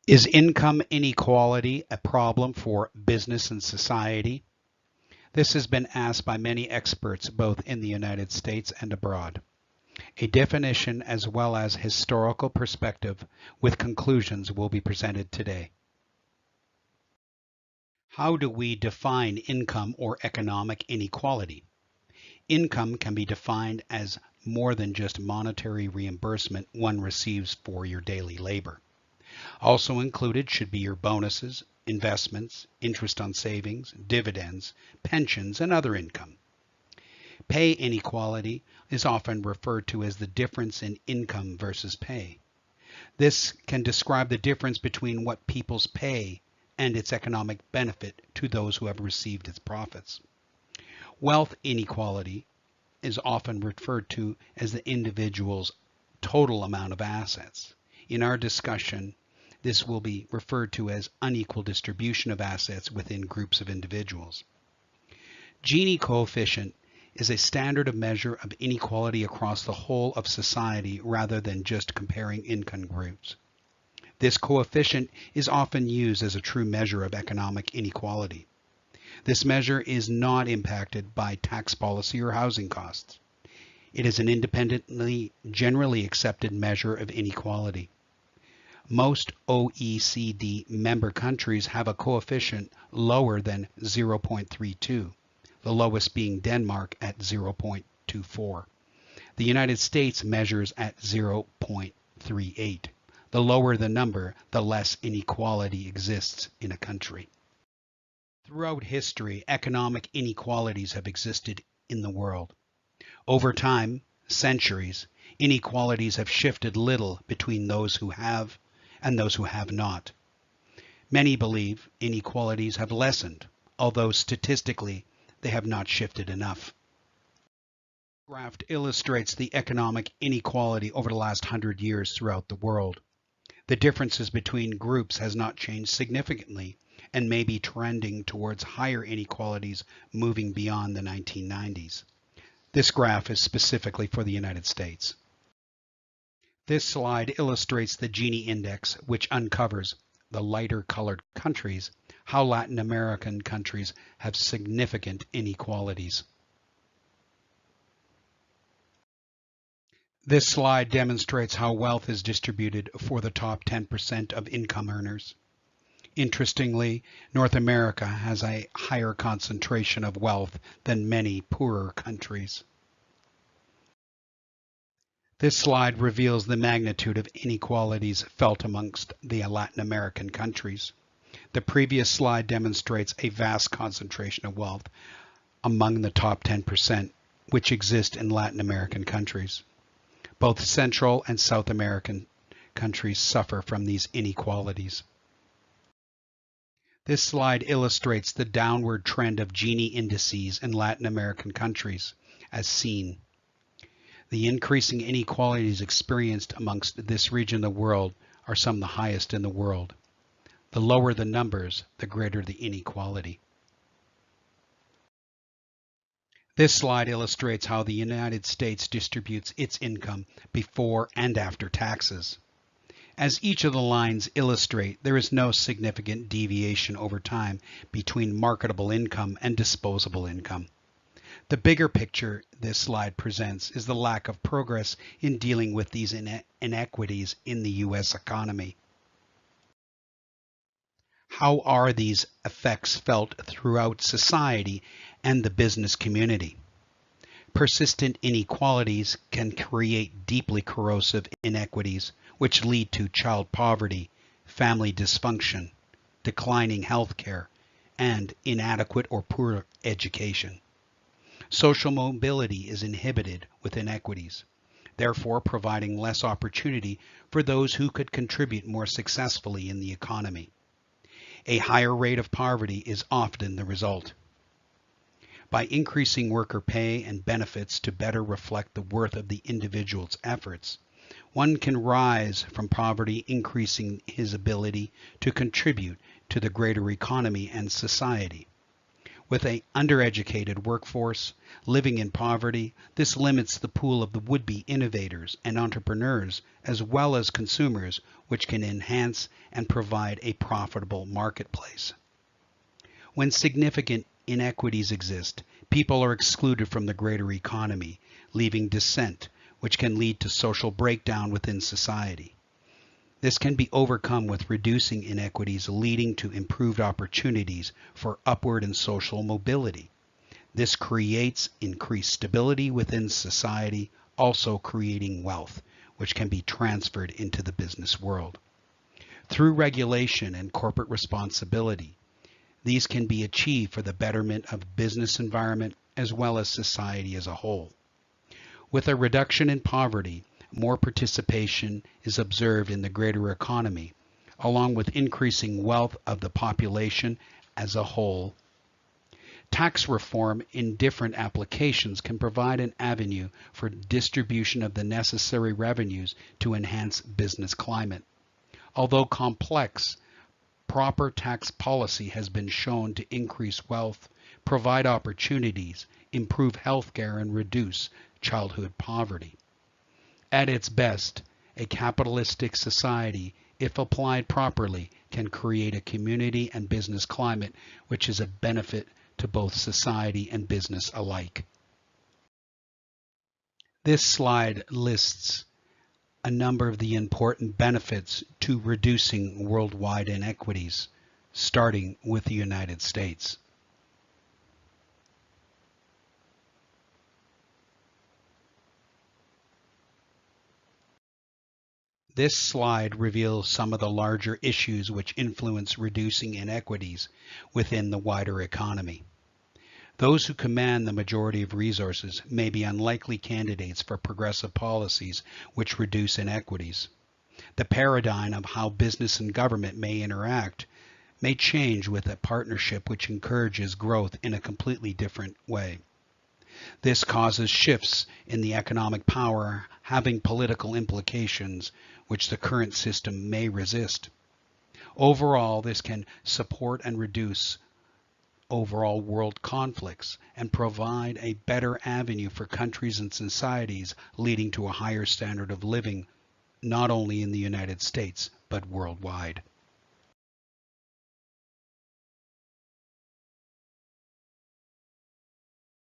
Is income inequality a problem for business and society? This has been asked by many experts both in the United States and abroad. A definition as well as historical perspective with conclusions will be presented today. How do we define income or economic inequality? Income can be defined as more than just monetary reimbursement one receives for your daily labor. Also included should be your bonuses, investments, interest on savings, dividends, pensions, and other income. Pay inequality is often referred to as the difference in income versus pay. This can describe the difference between what people's pay and its economic benefit to those who have received its profits. Wealth inequality is often referred to as the individual's total amount of assets. In our discussion, this will be referred to as unequal distribution of assets within groups of individuals. Gini coefficient is a standard of measure of inequality across the whole of society rather than just comparing income groups. This coefficient is often used as a true measure of economic inequality. This measure is not impacted by tax policy or housing costs. It is an independently, generally accepted measure of inequality. Most OECD member countries have a coefficient lower than 0.32, the lowest being Denmark at 0.24. The United States measures at 0.38. The lower the number, the less inequality exists in a country. Throughout history, economic inequalities have existed in the world. Over time, centuries, inequalities have shifted little between those who have and those who have not. Many believe inequalities have lessened, although statistically they have not shifted enough. This graph illustrates the economic inequality over the last 100 years throughout the world. The differences between groups has not changed significantly and may be trending towards higher inequalities moving beyond the 1990s. This graph is specifically for the United States. This slide illustrates the Gini index, which uncovers the lighter colored countries, how Latin American countries have significant inequalities. This slide demonstrates how wealth is distributed for the top 10% of income earners. Interestingly, North America has a higher concentration of wealth than many poorer countries. This slide reveals the magnitude of inequalities felt amongst the Latin American countries. The previous slide demonstrates a vast concentration of wealth among the top 10%, which exist in Latin American countries. Both Central and South American countries suffer from these inequalities. This slide illustrates the downward trend of Gini indices in Latin American countries, as seen. The increasing inequalities experienced amongst this region of the world are some of the highest in the world. The lower the numbers, the greater the inequality. This slide illustrates how the United States distributes its income before and after taxes. As each of the lines illustrate, there is no significant deviation over time between marketable income and disposable income. The bigger picture this slide presents is the lack of progress in dealing with these inequities in the U.S. economy. How are these effects felt throughout society and the business community? Persistent inequalities can create deeply corrosive inequities, which lead to child poverty, family dysfunction, declining health care, and inadequate or poor education. Social mobility is inhibited with inequities, therefore providing less opportunity for those who could contribute more successfully in the economy. A higher rate of poverty is often the result. By increasing worker pay and benefits to better reflect the worth of the individual's efforts, one can rise from poverty, increasing his ability to contribute to the greater economy and society. With an undereducated workforce living in poverty, this limits the pool of the would-be innovators and entrepreneurs as well as consumers, which can enhance and provide a profitable marketplace. When significant inequities exist, people are excluded from the greater economy, leaving dissent, which can lead to social breakdown within society. This can be overcome with reducing inequities, leading to improved opportunities for upward and social mobility. This creates increased stability within society, also creating wealth, which can be transferred into the business world. Through regulation and corporate responsibility, these can be achieved for the betterment of business environment as well as society as a whole. With a reduction in poverty, more participation is observed in the greater economy, along with increasing wealth of the population as a whole. Tax reform in different applications can provide an avenue for distribution of the necessary revenues to enhance business climate. Although complex, proper tax policy has been shown to increase wealth, provide opportunities, improve healthcare, and reduce childhood poverty. At its best, a capitalistic society, if applied properly, can create a community and business climate which is a benefit to both society and business alike. This slide lists a number of the important benefits to reducing worldwide inequities, starting with the United States. This slide reveals some of the larger issues which influence reducing inequities within the wider economy. Those who command the majority of resources may be unlikely candidates for progressive policies which reduce inequities. The paradigm of how business and government may interact may change with a partnership which encourages growth in a completely different way. This causes shifts in the economic power, having political implications which the current system may resist. Overall, this can support and reduce overall world conflicts and provide a better avenue for countries and societies, leading to a higher standard of living, not only in the United States, but worldwide.